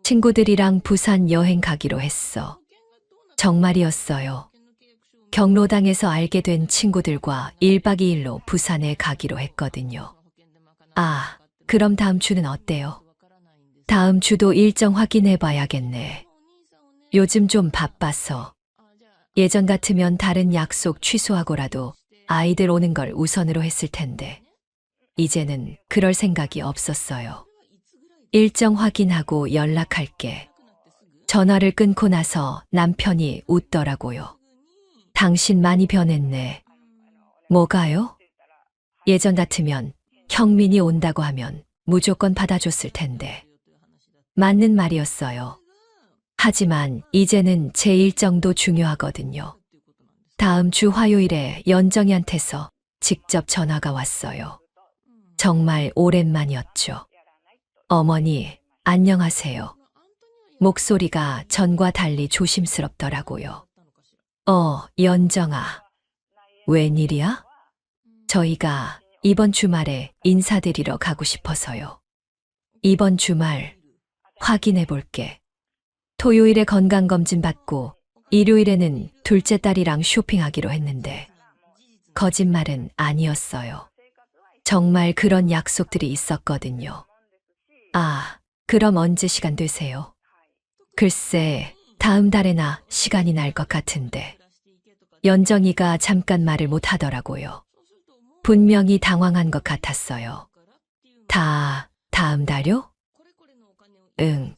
친구들이랑 부산 여행 가기로 했어. 정말이었어요. 경로당에서 알게 된 친구들과 1박 2일로 부산에 가기로 했거든요. 아, 그럼 다음 주는 어때요? 다음 주도 일정 확인해 봐야겠네. 요즘 좀 바빠서. 예전 같으면 다른 약속 취소하고라도 아이들 오는 걸 우선으로 했을 텐데, 이제는 그럴 생각이 없었어요. 일정 확인하고 연락할게. 전화를 끊고 나서 남편이 웃더라고요. 당신 많이 변했네. 뭐가요? 예전 같으면 형민이 온다고 하면 무조건 받아줬을 텐데. 맞는 말이었어요. 하지만 이제는 제 일정도 중요하거든요. 다음 주 화요일에 연정이한테서 직접 전화가 왔어요. 정말 오랜만이었죠. 어머니, 안녕하세요. 목소리가 전과 달리 조심스럽더라고요. 연정아. 웬일이야? 저희가 이번 주말에 인사드리러 가고 싶어서요. 이번 주말 확인해 볼게. 토요일에 건강검진 받고 일요일에는 둘째 딸이랑 쇼핑하기로 했는데 거짓말은 아니었어요. 정말 그런 약속들이 있었거든요. 아, 그럼 언제 시간 되세요? 글쎄, 다음 달에나 시간이 날 것 같은데. 연정이가 잠깐 말을 못 하더라고요. 분명히 당황한 것 같았어요. 다음 달요? 응.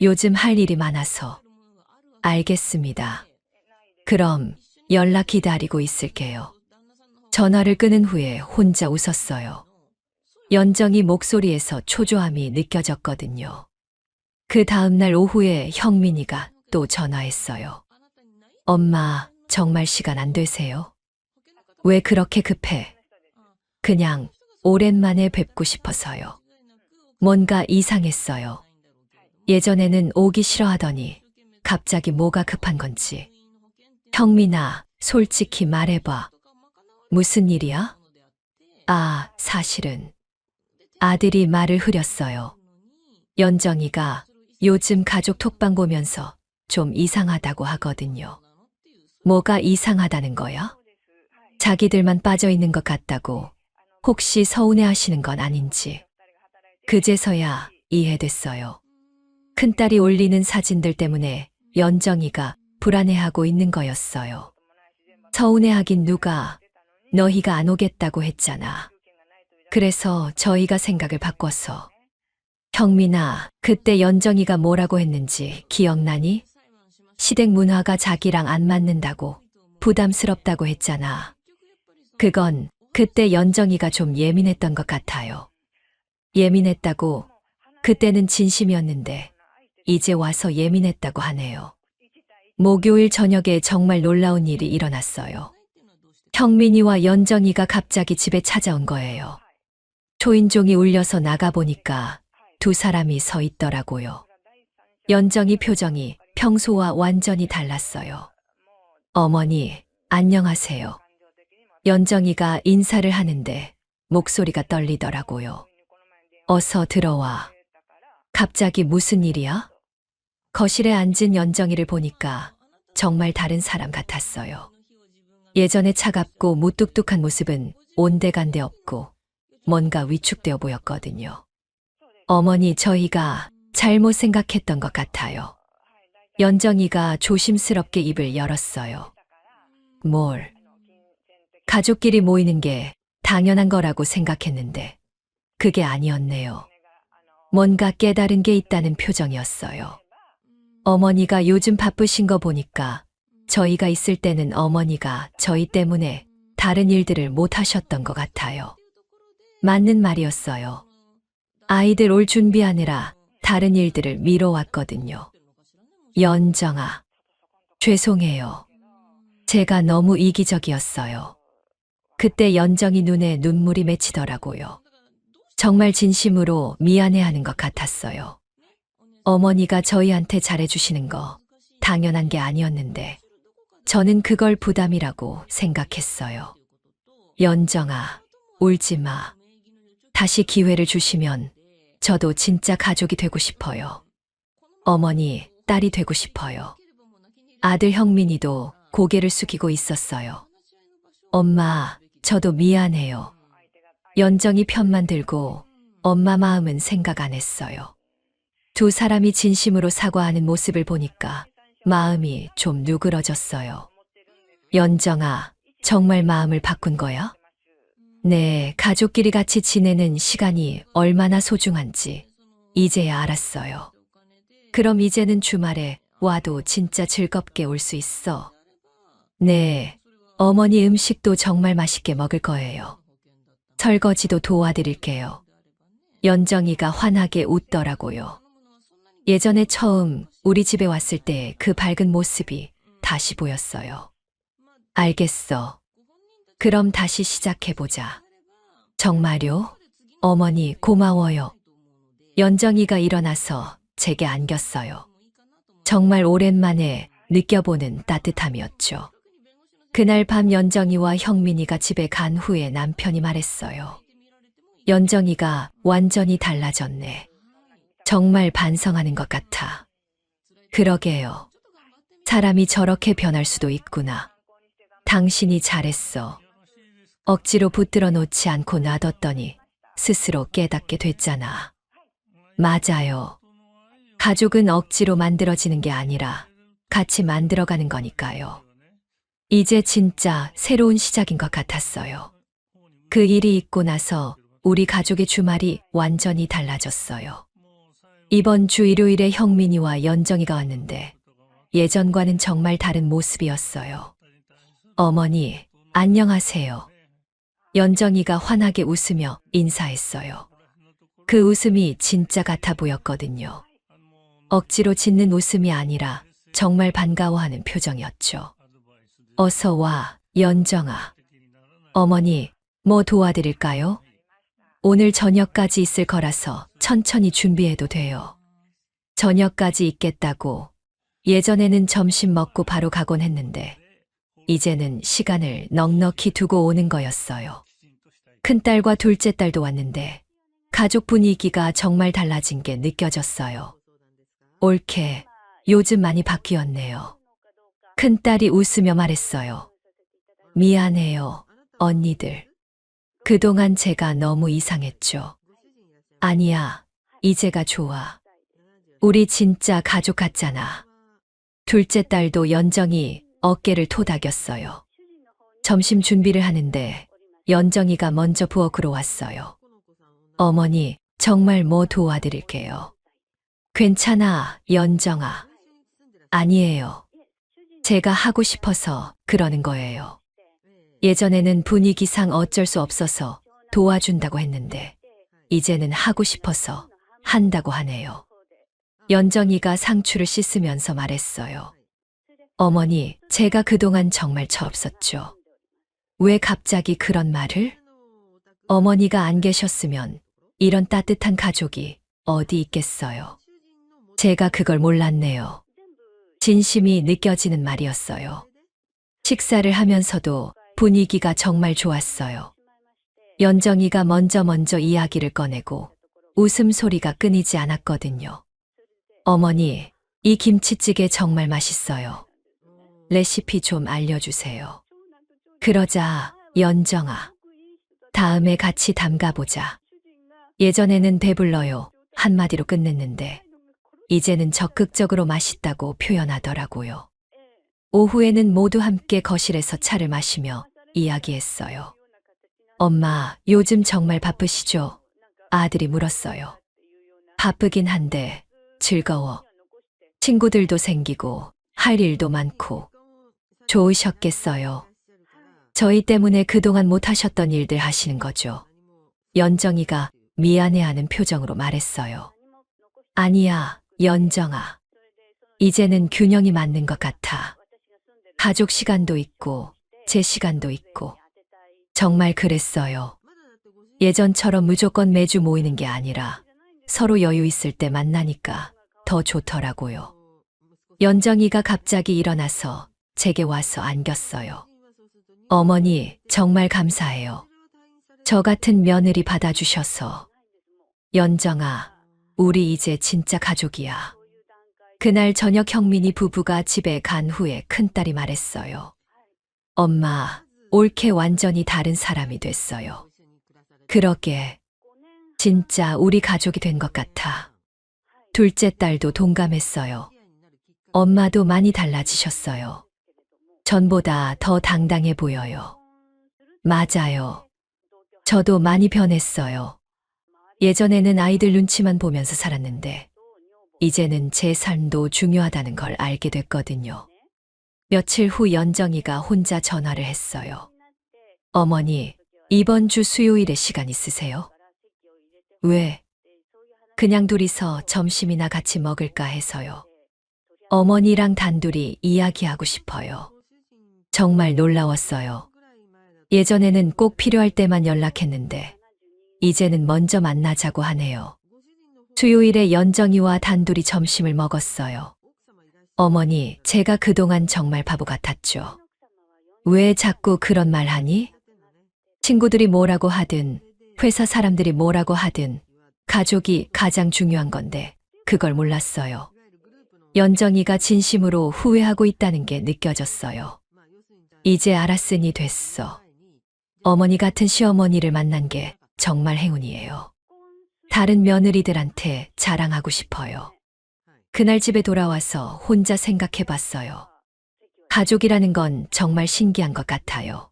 요즘 할 일이 많아서. 알겠습니다. 그럼 연락 기다리고 있을게요. 전화를 끊은 후에 혼자 웃었어요. 연정이 목소리에서 초조함이 느껴졌거든요. 그 다음날 오후에 형민이가 또 전화했어요. 엄마, 정말 시간 안 되세요? 왜 그렇게 급해? 그냥 오랜만에 뵙고 싶어서요. 뭔가 이상했어요. 예전에는 오기 싫어하더니 갑자기 뭐가 급한 건지. 형민아, 솔직히 말해봐. 무슨 일이야? 아, 사실은. 아들이 말을 흐렸어요. 연정이가 요즘 가족 톡방 보면서 좀 이상하다고 하거든요. 뭐가 이상하다는 거야? 자기들만 빠져 있는 것 같다고. 혹시 서운해 하시는 건 아닌지. 그제서야 이해됐어요. 큰딸이 올리는 사진들 때문에 연정이가 불안해하고 있는 거였어요. 서운해하긴 누가, 너희가 안 오겠다고 했잖아. 그래서 저희가 생각을 바꿨어. 형민아, 그때 연정이가 뭐라고 했는지 기억나니? 시댁 문화가 자기랑 안 맞는다고, 부담스럽다고 했잖아. 그건 그때 연정이가 좀 예민했던 것 같아요. 예민했다고, 그때는 진심이었는데 이제 와서 예민했다고 하네요. 목요일 저녁에 정말 놀라운 일이 일어났어요. 형민이와 연정이가 갑자기 집에 찾아온 거예요. 초인종이 울려서 나가보니까 두 사람이 서 있더라고요. 연정이 표정이 평소와 완전히 달랐어요. 어머니, 안녕하세요. 연정이가 인사를 하는데 목소리가 떨리더라고요. 어서 들어와. 갑자기 무슨 일이야? 거실에 앉은 연정이를 보니까 정말 다른 사람 같았어요. 예전에 차갑고 무뚝뚝한 모습은 온데간데 없고 뭔가 위축되어 보였거든요. 어머니, 저희가 잘못 생각했던 것 같아요. 연정이가 조심스럽게 입을 열었어요. 뭘? 가족끼리 모이는 게 당연한 거라고 생각했는데 그게 아니었네요. 뭔가 깨달은 게 있다는 표정이었어요. 어머니가 요즘 바쁘신 거 보니까 저희가 있을 때는 어머니가 저희 때문에 다른 일들을 못 하셨던 것 같아요. 맞는 말이었어요. 아이들 올 준비하느라 다른 일들을 미뤄왔거든요. 연정아, 죄송해요. 제가 너무 이기적이었어요. 그때 연정이 눈에 눈물이 맺히더라고요. 정말 진심으로 미안해하는 것 같았어요. 어머니가 저희한테 잘해주시는 거 당연한 게 아니었는데 저는 그걸 부담이라고 생각했어요. 연정아, 울지 마. 다시 기회를 주시면 저도 진짜 가족이 되고 싶어요. 어머니, 딸이 되고 싶어요. 아들 형민이도 고개를 숙이고 있었어요. 엄마, 저도 미안해요. 연정이 편만 들고 엄마 마음은 생각 안 했어요. 두 사람이 진심으로 사과하는 모습을 보니까 마음이 좀 누그러졌어요. 연정아, 정말 마음을 바꾼 거야? 네, 가족끼리 같이 지내는 시간이 얼마나 소중한지 이제야 알았어요. 그럼 이제는 주말에 와도 진짜 즐겁게 올 수 있어. 네, 어머니 음식도 정말 맛있게 먹을 거예요. 설거지도 도와드릴게요. 연정이가 환하게 웃더라고요. 예전에 처음 우리 집에 왔을 때 그 밝은 모습이 다시 보였어요. 알겠어. 그럼 다시 시작해보자. 정말요? 어머니 고마워요. 연정이가 일어나서 제게 안겼어요. 정말 오랜만에 느껴보는 따뜻함이었죠. 그날 밤 연정이와 형민이가 집에 간 후에 남편이 말했어요. 연정이가 완전히 달라졌네. 정말 반성하는 것 같아. 그러게요. 사람이 저렇게 변할 수도 있구나. 당신이 잘했어. 억지로 붙들어 놓지 않고 놔뒀더니 스스로 깨닫게 됐잖아. 맞아요. 가족은 억지로 만들어지는 게 아니라 같이 만들어가는 거니까요. 이제 진짜 새로운 시작인 것 같았어요. 그 일이 있고 나서 우리 가족의 주말이 완전히 달라졌어요. 이번 주 일요일에 형민이와 연정이가 왔는데 예전과는 정말 다른 모습이었어요. 어머니, 안녕하세요. 연정이가 환하게 웃으며 인사했어요. 그 웃음이 진짜 같아 보였거든요. 억지로 짓는 웃음이 아니라 정말 반가워하는 표정이었죠. 어서 와, 연정아. 어머니, 뭐 도와드릴까요? 오늘 저녁까지 있을 거라서 천천히 준비해도 돼요. 저녁까지 있겠다고. 예전에는 점심 먹고 바로 가곤 했는데 이제는 시간을 넉넉히 두고 오는 거였어요. 큰딸과 둘째 딸도 왔는데 가족 분위기가 정말 달라진 게 느껴졌어요. 옳게 요즘 많이 바뀌었네요. 큰딸이 웃으며 말했어요. 미안해요, 언니들. 그동안 제가 너무 이상했죠. 아니야, 이제가 좋아. 우리 진짜 가족 같잖아. 둘째 딸도 연정이 어깨를 토닥였어요. 점심 준비를 하는데 연정이가 먼저 부엌으로 왔어요. 어머니, 정말 뭐 도와드릴게요. 괜찮아, 연정아. 아니에요. 제가 하고 싶어서 그러는 거예요. 예전에는 분위기상 어쩔 수 없어서 도와준다고 했는데 이제는 하고 싶어서 한다고 하네요. 연정이가 상추를 씻으면서 말했어요. 어머니, 제가 그동안 정말 철없었죠. 왜 갑자기 그런 말을? 어머니가 안 계셨으면 이런 따뜻한 가족이 어디 있겠어요. 제가 그걸 몰랐네요. 진심이 느껴지는 말이었어요. 식사를 하면서도 분위기가 정말 좋았어요. 연정이가 먼저 이야기를 꺼내고 웃음소리가 끊이지 않았거든요. 어머니, 이 김치찌개 정말 맛있어요. 레시피 좀 알려주세요. 그러자, 연정아. 다음에 같이 담가보자. 예전에는 배불러요. 한마디로 끝냈는데, 이제는 적극적으로 맛있다고 표현하더라고요. 오후에는 모두 함께 거실에서 차를 마시며 이야기했어요. 엄마, 요즘 정말 바쁘시죠? 아들이 물었어요. 바쁘긴 한데, 즐거워. 친구들도 생기고 할 일도 많고 좋으셨겠어요. 저희 때문에 그동안 못하셨던 일들 하시는 거죠. 연정이가 미안해하는 표정으로 말했어요. 아니야, 연정아. 이제는 균형이 맞는 것 같아. 가족 시간도 있고 제 시간도 있고 정말 그랬어요. 예전처럼 무조건 매주 모이는 게 아니라 서로 여유 있을 때 만나니까 더 좋더라고요. 연정이가 갑자기 일어나서 제게 와서 안겼어요. 어머니, 정말 감사해요. 저 같은 며느리 받아주셔서. 연정아, 우리 이제 진짜 가족이야. 그날 저녁 형민이 부부가 집에 간 후에 큰딸이 말했어요. 엄마, 올케 완전히 다른 사람이 됐어요. 그러게. 진짜 우리 가족이 된 것 같아. 둘째 딸도 동감했어요. 엄마도 많이 달라지셨어요. 전보다 더 당당해 보여요. 맞아요. 저도 많이 변했어요. 예전에는 아이들 눈치만 보면서 살았는데, 이제는 제 삶도 중요하다는 걸 알게 됐거든요. 며칠 후 연정이가 혼자 전화를 했어요. 어머니, 이번 주 수요일에 시간 있으세요? 왜? 그냥 둘이서 점심이나 같이 먹을까 해서요. 어머니랑 단둘이 이야기하고 싶어요. 정말 놀라웠어요. 예전에는 꼭 필요할 때만 연락했는데, 이제는 먼저 만나자고 하네요. 수요일에 연정이와 단둘이 점심을 먹었어요. 어머니, 제가 그동안 정말 바보 같았죠. 왜 자꾸 그런 말 하니? 친구들이 뭐라고 하든, 회사 사람들이 뭐라고 하든, 가족이 가장 중요한 건데, 그걸 몰랐어요. 연정이가 진심으로 후회하고 있다는 게 느껴졌어요. 이제 알았으니 됐어. 어머니 같은 시어머니를 만난 게 정말 행운이에요. 다른 며느리들한테 자랑하고 싶어요. 그날 집에 돌아와서 혼자 생각해 봤어요. 가족이라는 건 정말 신기한 것 같아요.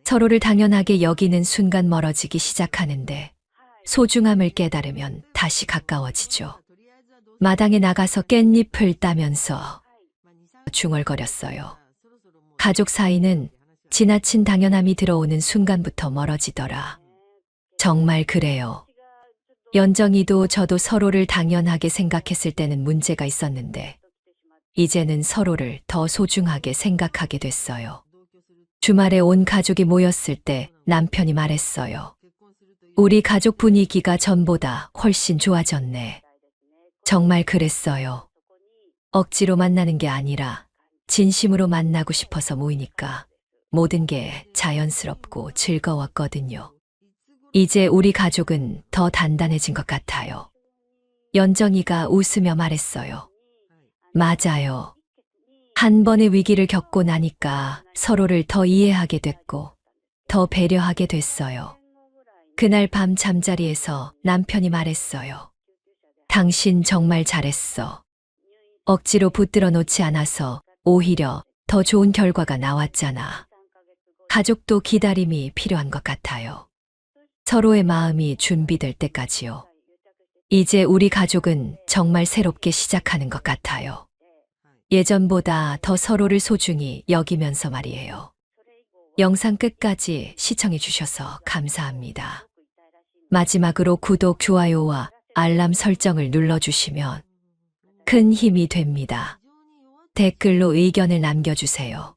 서로를 당연하게 여기는 순간 멀어지기 시작하는데 소중함을 깨달으면 다시 가까워지죠. 마당에 나가서 깻잎을 따면서 중얼거렸어요. 가족 사이는 지나친 당연함이 들어오는 순간부터 멀어지더라. 정말 그래요. 연정이도 저도 서로를 당연하게 생각했을 때는 문제가 있었는데, 이제는 서로를 더 소중하게 생각하게 됐어요. 주말에 온 가족이 모였을 때 남편이 말했어요. 우리 가족 분위기가 전보다 훨씬 좋아졌네. 정말 그랬어요. 억지로 만나는 게 아니라 진심으로 만나고 싶어서 모이니까 모든 게 자연스럽고 즐거웠거든요. 이제 우리 가족은 더 단단해진 것 같아요. 연정이가 웃으며 말했어요. 맞아요. 한 번의 위기를 겪고 나니까 서로를 더 이해하게 됐고, 더 배려하게 됐어요. 그날 밤 잠자리에서 남편이 말했어요. 당신 정말 잘했어. 억지로 붙들어 놓지 않아서 오히려 더 좋은 결과가 나왔잖아. 가족도 기다림이 필요한 것 같아요. 서로의 마음이 준비될 때까지요. 이제 우리 가족은 정말 새롭게 시작하는 것 같아요. 예전보다 더 서로를 소중히 여기면서 말이에요. 영상 끝까지 시청해 주셔서 감사합니다. 마지막으로 구독, 좋아요와 알람 설정을 눌러주시면 큰 힘이 됩니다. 댓글로 의견을 남겨주세요.